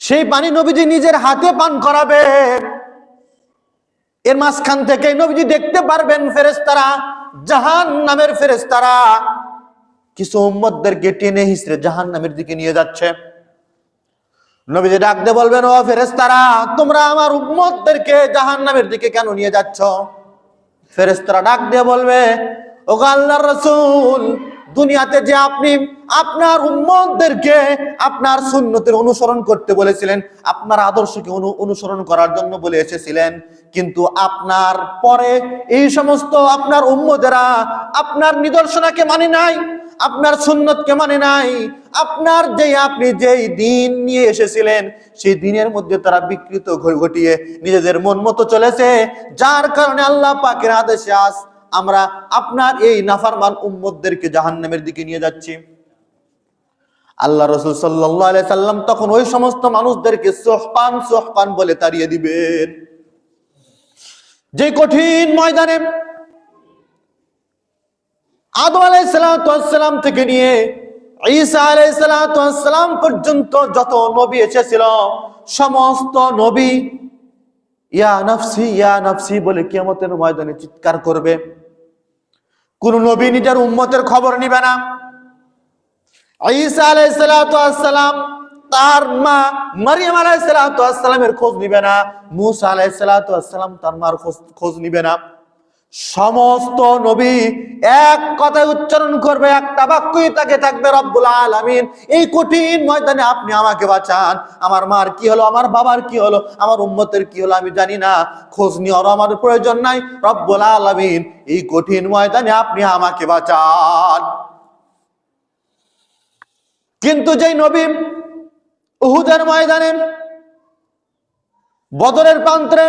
সেই পানি নবীজি নিজের হাতে পান করাবেন। এর মাঝখান থেকে নবীজি দেখতে পারবেন ফেরেশতারা, জাহান্নামের ফেরেশতারা কিছু উম্মতদেরকে টেনে হিঁচড়ে জাহান্নামের দিকে নিয়ে যাচ্ছে। নবীজি ডাক দিয়ে বলবেন, ও ফেরেশতারা, তোমরা আমার উম্মতদেরকে জাহান্নামের দিকে কেন নিয়ে যাচ্ছ? ফেরেশতারা ডাক দিয়ে বলবে, ও আল্লাহর রাসূল, দুনিয়াতে যে আপনি আপনার উম্মতদেরকে আপনার সুন্নতের অনুসরণ করতে বলেছিলেন, আপনার আদর্শকে অনুসরণ করার জন্য বলে এসেছিলেন, কিন্তু আপনার পরে এই সমস্ত আপনার উম্মতেরা আপনার নিদর্শনাকে মানে নাই, আপনার সুন্নতকে মানে নাই, আপনি যেই দিন নিয়ে এসেছিলেন সেই দিনের মধ্যে তারা বিকৃত ঘটিয়ে নিজেদের মন মতো চলেছে, যার কারণে আল্লাহ পাকের আদেশে আজ আমরা আপনার এই নাফরমান উম্মতদেরকে জাহান্নামের দিকে নিয়ে যাচ্ছি। আল্লাহ রাসূল সাল্লাল্লাহু আলাইহি সাল্লাম তখন ওই সমস্ত মানুষদেরকে সুহকান সুহকান বলে তাড়িয়ে দিবেন। যে কঠিন ময়দানে আদম আলাইহিস সালাম থেকে নিয়ে ঈসা আলাইহিস সালাম পর্যন্ত যত নবী এসেছিল, সমস্ত নবী ইয়া নাফসি বলে কিয়ামতের ময়দানে চিৎকার করবে। কোন নবী নিজের উম্মতের খবর নিবে না। ঈসা আলাইহিস সালাম তার মা মারিয়াম আলাইহিস সালামের খোঁজ নিবে না। মুসা আলাইহিস সালাম তার মার খোঁজ নিবে না। সমস্ত নবী এক কথায় উচ্চারণ করবে, একটা বাক্যই তাকে থাকবে, রব্বুল আলামিন, এই কঠিন ময়দানে আপনি আমাকে বাঁচান। আমার মার কি হলো, আমার বাবার কি হলো, আমার উম্মতের কি হলো আমি জানি না, খোঁজ নেওয়ার আমার প্রয়োজন নাই, রব্বুল আলামিন এই কঠিন ময়দানে আপনি আমাকে বাঁচান। কিন্তু যেই নবী উহুদের ময়দানে, বদরের প্রান্তরে,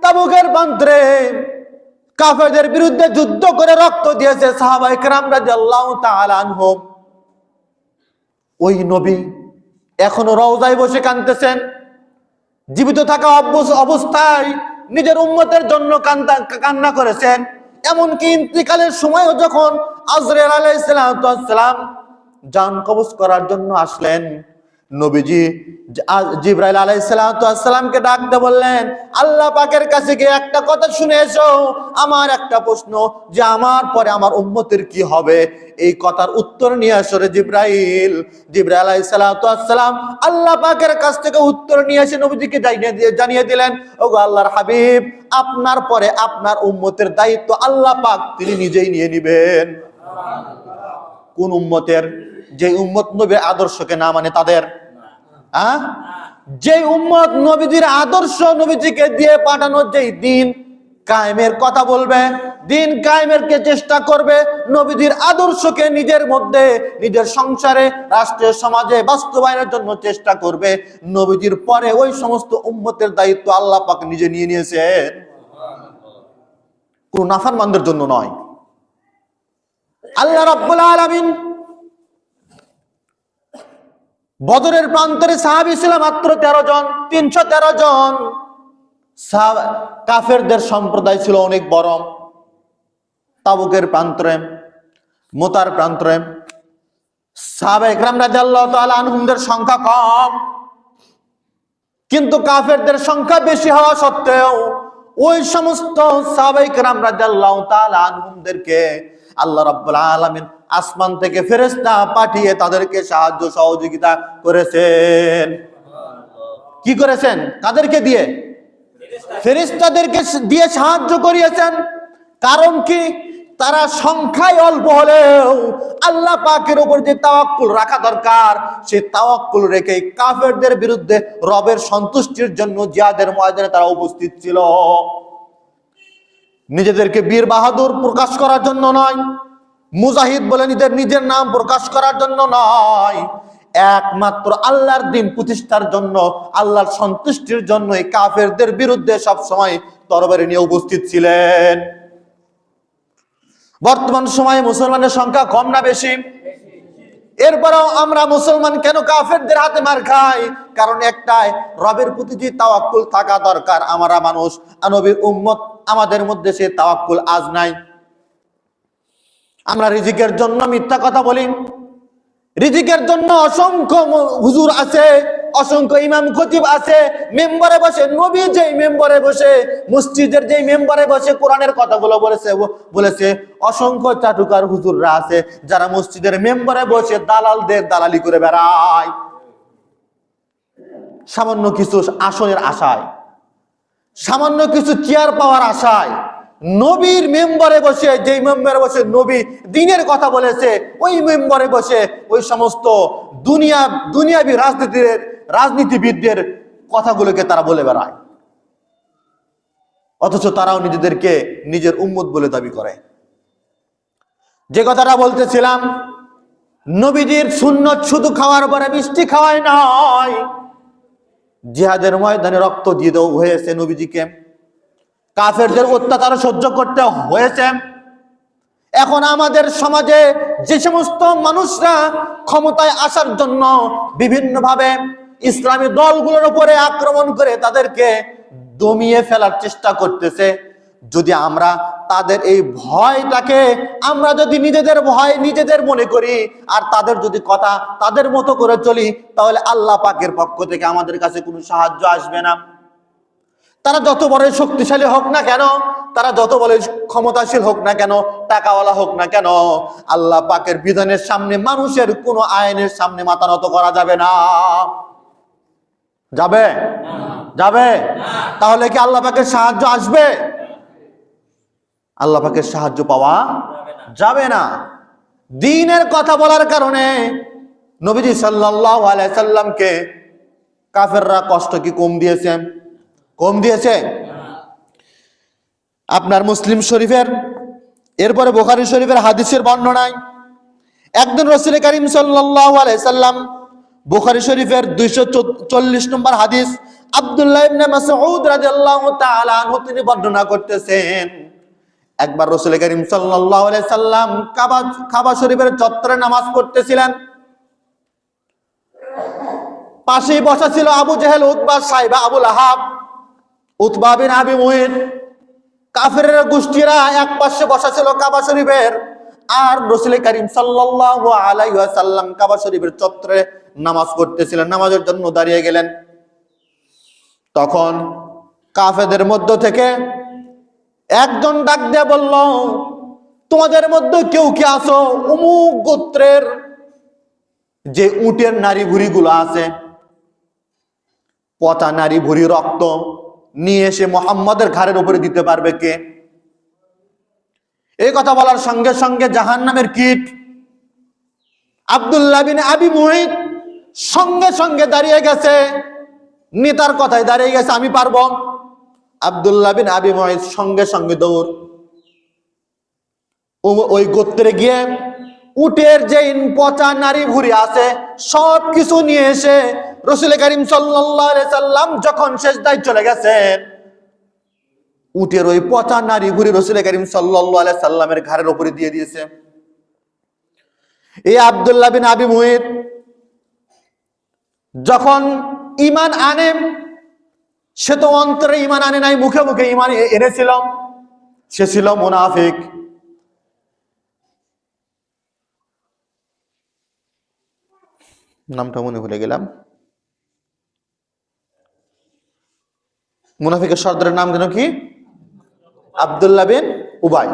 তাবুকের প্রান্তরে কাফেরদের বিরুদ্ধে যুদ্ধ করে রক্ত দিয়েছে সাহাবায়ে কেরাম রাদিয়াল্লাহু তাআলা আনহুম, ওই নবী এখনো রওজায় বসে কাঁদতেছেন। জীবিত থাকা অবস্থায় নিজের উম্মতের জন্য কান্না করেছেন। এমনকি ইন্তিকালের সময়ও যখন আজরাইল আলাইহিস সালাম জান কবজ করার জন্য আসলেন, নবীজি জিবরাইল আলাইহিস সালামকে ডাক দিয়ে বললেন, আল্লাহ পাকের কাছে গিয়ে একটা কথা শুনে এসো। আমার একটা প্রশ্ন, যে আমার পরে আমার উম্মতের কি হবে, এই কথার উত্তর নিয়ে আসো রে জিবরাইল। জিবরাইল আলাইহিস সালাম আল্লাহ পাকের কাছ থেকে উত্তর নিয়ে এসে নবীজিকে জানিয়ে দিলেন, ওগো আল্লাহর হাবিব, আপনার পরে আপনার উম্মতের দায়িত্ব আল্লাহ পাক তিনি নিজেই নিয়ে নেবেন। কোন উম্মতের? যে উম্মত নবীর আদর্শকে না মানে তাদের। যে উম্মত নবীজির আদর্শ, নবীজিকে দিয়ে পাঠানো যেই দিন কায়েমের কথা বলবে, দিন কায়েমের কে চেষ্টা করবে, নবীজির আদর্শকে নিজের মধ্যে, নিজের সংসারে, রাষ্ট্রের সমাজে বাস্তবায়নের জন্য চেষ্টা করবে, নবীজির পরে ওই সমস্ত উম্মতের দায়িত্ব আল্লাহ পাক নিজে নিয়ে নিয়েছেন, কোন নাফরমানদের জন্য নয়। আল্লাহ রাব্বুল আলামিন বদরের প্রান্তরে সাহাবী ছিল মাত্র 13 জন, 313 জন। কাফেরদের সম্প্রদায় ছিল অনেক বড়। তাবুকের প্রান্তরে, মুতার প্রান্তরে সাহাবায়ে কেরাম রাদিয়াল্লাহু তাআলা আনহুমদের সংখ্যা কম, কিন্তু কাফেরদের সংখ্যা বেশি হওয়া সত্ত্বেও ওই সমস্ত সাহাবায়ে কেরাম রাদিয়াল্লাহু তাআলা আনহুমদেরকে আল্লাহ রাব্বুল আলামিন আসমান থেকে ফেরেশতা পাঠিয়ে তাদেরকে সাহায্য সহযোগিতা করেছেন। কি করেছেন? কাদেরকে দিয়ে? ফেরেশতাদেরকে দিয়ে সাহায্য করিয়েছেন। কারণ কি? তারা সংখ্যায় অল্প হলেও আল্লাহ পাকের উপর যে তাওয়াক্কুল রাখা দরকার, সেই তাওয়াক্কুল রেখে কাফেরদের বিরুদ্ধে রবের সন্তুষ্টির জন্য জিহাদের ময়দানে তারা উপস্থিত ছিল। নিজেদেরকে বীর বাহাদুর প্রকাশ করার জন্য নয়, মুজাহিদ বলে নিজের নাম প্রকাশ করার জন্য নয়, একমাত্র আল্লাহর দ্বীন প্রতিষ্ঠার জন্য, আল্লাহর সন্তুষ্টির জন্য এই কাফেরদের বিরুদ্ধে সব সময় তরবারি নিয়ে উপস্থিত ছিলেন। বর্তমান সময়ে মুসলমানের সংখ্যা কম না বেশি? এরপরেও আমরা মুসলমান কেন কাফেরদের হাতে মার খাই? কারণ একটাই, রবের প্রতি যে তাওয়াক্কুল থাকা দরকার। আমরা মানুষ, নবীর উম্মত, আমাদের মধ্যে সে তাওয়াক্কুল আজ নাই। আমরা রিজিকের জন্য মিথ্যা কথা বলি, রিজিকের জন্য অসংখ্য হুজুর আছে, অসংখ্য ইমাম খতিব আছে, মেম্বারে বসে, নবী যেই মেম্বারে বসে, মসজিদের যেই মেম্বারে বসে কোরআনের কথাগুলো বলেছে অসংখ্য চাটুকার হুজুররা আছে যারা মসজিদের মেম্বারে বসে দালালদের দালালি করে বেড়ায় সামান্য কিছু আসনের আশায়, সামান্য কিছু চেয়ার পাওয়ার আশায়। নবীর মেম্বারে বসে, যেই মেম্বারে বসে নবী দ্বীনের কথা বলেছে, ওই মেম্বারে বসে ওই সমস্ত দুনিয়াবি রাজনীতিবিদদের কথাগুলোকে তারা বলে বেড়ায়, অথচ তারাও নিজেদেরকে নিজের উম্মত বলে দাবি করে। যে কথাটা বলতেছিলাম, নবীজির সুন্নত শুধু খাওয়ার পরে মিষ্টি খাওয়াই নয়, জিহাদের ময়দানে রক্ত দিয়ে দেওয়া হয়েছে নবীজিকে, কাফেরদের অত্যাচার সহ্য করতে হয়েছে। এখন আমাদের সমাজে যে সমস্ত মানুষরা ক্ষমতায় আসার জন্য বিভিন্নভাবে ইসলামী দলগুলোর উপরে আক্রমণ করে তাদেরকে দমিয়ে ফেলার চেষ্টা করতেছে, যদি আমরা তাদের এই ভয়টাকে আমরা যদি নিজেদের ভয় নিজেদের মনে করি আর তাদের যদি কথা তাদের মতো করে চলি, তাহলে আল্লাহ পাকের পক্ষ থেকে আমাদের কাছে কোনো সাহায্য আসবে না। তারা যত বড় শক্তিশালী হোক না কেন, তারা যত বড় ক্ষমতাশীল হোক না কেন, টাকাওয়ালা হোক না কেন, আল্লাহ পাকের বিধানের সামনে মানুষের কোনো আইনের সামনে মাথা নত করা যাবে না। যাবে? যাবে? তাহলে কি আল্লাহ পাকের সাহায্য আসবে? আল্লাহ পাকের সাহায্য পাওয়া যাবে না। দ্বীনের কথা বলার কারণে নবীজি সাল্লাল্লাহু আলাইহি সাল্লামকে কাফেররা কষ্ট কি কম দিয়েছে? কম দিয়েছে? আপনার মুসলিম শরীফের, এরপরে বুখারী শরীফের হাদিসের বর্ণনায় একদিন রাসূল করিম সাল্লাল্লাহু আলাইহি সাল্লাম, বুখারী শরীফের 240 নম্বর হাদিস, আব্দুল্লাহ ইবনে মাসউদ রাদিয়াল্লাহু তাআলা আনহু তিনি বর্ণনা করতেছেন, একবার রাসূল করিম সাল্লাল্লাহু আলাইহি সাল্লাম কাবা শরীফের চত্বরে নামাজ পড়তেছিলেন। পাশেই বসা ছিল আবু জেহেল, উতবা, সাইবা, আবু লাহাব, উতবা বিন আবি মুঈত। কাফেরের গোষ্ঠীরা এক পাশে বসা ছিল কাবা শরীফের, আর রাসূল করিম সাল্লাল্লাহু আলাইহি ওয়াসাল্লাম কাবা শরীফের চত্বরে নামাজ পড়তেছিলেন, নামাজের জন্য দাঁড়িয়ে গেলেন। তখন কাফেরদের মধ্য থেকে একজন ডাক দিয়ে বলল, তোমাদের মধ্যে কেউ কি আছো অমুক গোত্রের যে উটের নারী ভুঁড়িগুলো আছে, পচা নারী ভুঁড়ি রক্ত নিয়ে এসে মুহাম্মাদের ঘাড়ের উপরে দিতে পারবে কে? এই কথা বলার সঙ্গে সঙ্গে জাহান্নামের কীট আব্দুল্লাহ বিন আবি মুঈত সঙ্গে সঙ্গে দাঁড়িয়ে গেছে, নেতার কথায় দাঁড়িয়ে গেছে, আমি পারবো। আব্দুল্লাহ বিন আবি মুঈত সঙ্গে সঙ্গে দৌড়, ওই গোত্রে গিয়ে উটের যে পচা নারী ভুঁড়ি আছে সব কিছু নিয়ে এসে রাসূল করিম সাল্লাল্লাহু আলাইহি সাল্লাম যখন সিজদায় চলে গেছেন, উটের ওই পচা নারী ভুঁড়ি রাসূল করিম সাল্লাল্লাহু আলাইহি সাল্লামের ঘাড়ের উপরে দিয়ে দিয়েছে। এই আব্দুল্লাহ বিন আবি মুঈত যখন ঈমান আনে, সে তো অন্তরে ঈমান আনে নাই, মুখে মুখে ঈমান এনেছিল, সে ছিল মুনাফিক। নামটা মনে ভুলে গেলাম, মুনাফিকের সর্দারের নাম যেন কি? আব্দুল্লাহ বিন উবাই।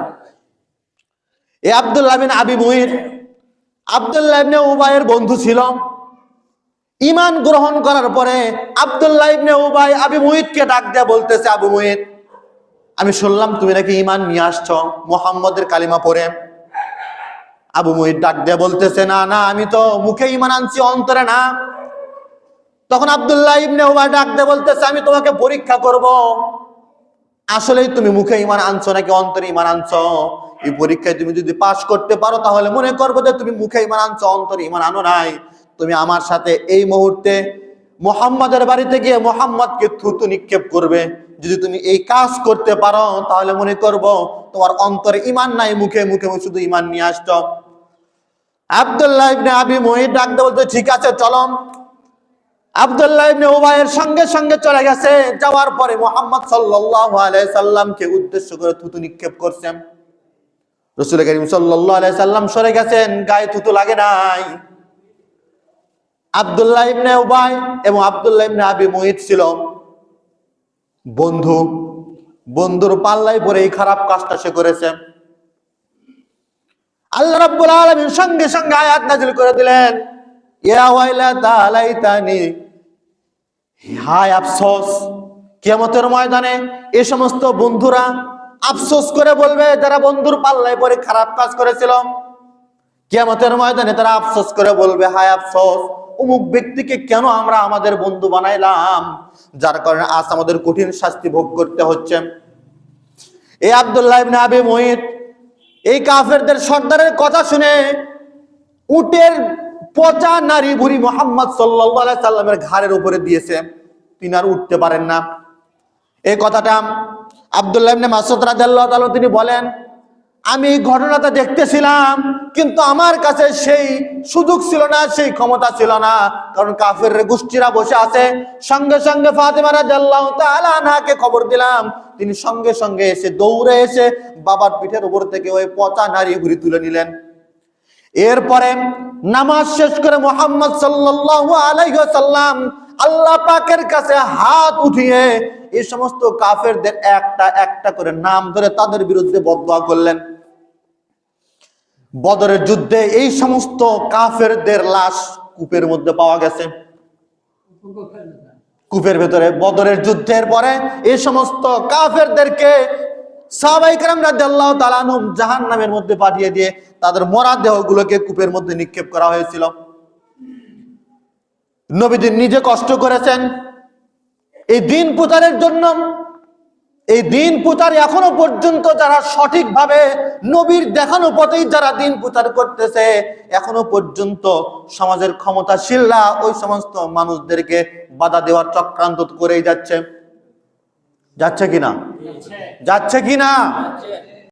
এই আব্দুল্লাহ বিন আবি মুঈত আব্দুল্লাহ ইবনে উবাইয়ের বন্ধু ছিল। ঈমান গ্রহণ করার পরে আব্দুল্লাহ ইবনে উবাই আবি মুঈতকে ডাক দিয়ে বলতেছে, আবু মুঈত, আমি শুনলাম তুমি নাকি ঈমান নিয়ে আসছো মুহাম্মদের কালিমা পড়ে। আবু মুঈত ডাক দিয়ে বলতেছে, না না, আমি তো মুখে ঈমান আনছি, অন্তরে না। তখন আব্দুল্লাহ ইবনে উবাই ডাক দিয়ে বলতেছে, আমি তোমাকে পরীক্ষা করব, আসলেই তুমি মুখে ঈমান আনছো নাকি অন্তরে ঈমান আনছো। এই পরীক্ষায় তুমি যদি পাশ করতে পারো তাহলে মনে করবো যে তুমি মুখে ঈমান আনছো, অন্তরে ঈমান আনো নাই। তুমি আমার সাথে এই মুহূর্তে মুহাম্মাদের বাড়িতে গিয়ে মুহাম্মদকে থুতু নিক্ষেপ করবে। যদি তুমি এই কাজ করতে পারো তাহলে মনে করব তোমার অন্তরে ঈমান নাই, মুখে মুখে শুধু ঈমান নিয়ে আসছো। আব্দুল্লাহ ইবনে আবি মুঈত ডাক দিয়ে বলতে, ঠিক আছে চলো। আব্দুল্লাহ ইবনে উবাইয়ের সঙ্গে সঙ্গে চলে গেছে। যাওয়ার পরে মুহাম্মদ সাল্লাল্লাহু আলাইহি সাল্লামকে উদ্দেশ্য করে থুতু নিক্ষেপ করছেন। রাসূল করিম সাল্লাল্লাহু আলাইহি সাল্লাম সরে গেছেন, গায়ে থুতু লাগে নাই। আব্দুল্লাহ ইবনে উবাই এবং আব্দুল্লাহ ইবনে আবি মুঈত ছিল বন্ধু। বন্ধুর পাল্লায় পরে এই খারাপ কাজটা সে করেছে। আল্লাহ রাব্বুল আলামিন সঙ্গে সঙ্গে আয়াত নাযিল করে দিলেন, ইয়া ওয়াইলাতা লাইতানি, হায় আফসোস। কিয়ামতের ময়দানে এই সমস্ত বন্ধুরা আফসোস করে বলবে যারা বন্ধুর পাল্লায় পরে খারাপ কাজ করেছিল। কিয়ামতের ময়দানে তারা আফসোস করে বলবে, হায় আফসোস, অমুক ব্যক্তিকে কেন আমরা আমাদের বন্ধু বানাইলাম, যার কারণে আজ আমাদের কঠিন শাস্তি ভোগ করতে হচ্ছে। এই আব্দুল্লাহ ইবনে আবি মুঈত এই কাফেরদের সর্দারের কথা শুনে উটের পচা নারী বুড়ি মুহাম্মদ সাল্লাল্লাহু আলাইহি সাল্লামের ঘাড়ের উপরে দিয়েছে, তিনি আর উঠতে পারেন না। এই কথাটা আব্দুল্লাহ ইবনে মাসউদ রাদিয়াল্লাহু তাআলা তিনি বলেন, আমি এই ঘটনাটা দেখতেছিলাম, কিন্তু আমার কাছে সেই সুযোগ ছিল না, সেই ক্ষমতা ছিল না, কারণ কাফের গোষ্ঠীরা বসে আছে। সঙ্গে সঙ্গে ফাতিমা রাদিয়াল্লাহু তাআলা আনহাকে খবর দিলাম, তিনি সঙ্গে সঙ্গে এসে দৌড়ে এসে বাবার পিঠের উপর থেকে ওই পচা নারী ঘুরি তুলে নিলেন। এরপরে নামাজ শেষ করে মুহাম্মদ সাল্লাল্লাহু আলাইহি ওয়াসাল্লাম আল্লাহ পাকের কাছে হাত উঠিয়ে এই সমস্ত কাফেরদের একটা একটা করে নাম ধরে তাদের বিরুদ্ধে বদদোয়া করলেন। বদরের যুদ্ধে এই সমস্ত কাফেরদের লাশ কূপের মধ্যে পাওয়া গেছে, কূপের ভেতরে। বদরের যুদ্ধের পরে এই সমস্ত কাফেরদেরকে সাহাবায়ে কেরাম রাদিয়াল্লাহু তাআলা আনহুম জাহান্নামের মধ্যে পাঠিয়ে দিয়ে তাদের মরা দেহগুলোকে কূপের মধ্যে নিক্ষেপ করা হয়েছিল। নবীজি নিজে কষ্ট করেছেন এই দিন প্রচারের জন্য। এই দিন প্রচার এখনো পর্যন্ত যারা সঠিকভাবে নবীর দেখানো পথেই যারা দিন প্রচার করতেছে, এখনো পর্যন্ত সমাজের ক্ষমতাশীলরা ওই সমস্ত মানুষদেরকে বাধা দেওয়ার চক্রান্ত করেই যাচ্ছে। যাচ্ছে কিনা? যাচ্ছে কিনা?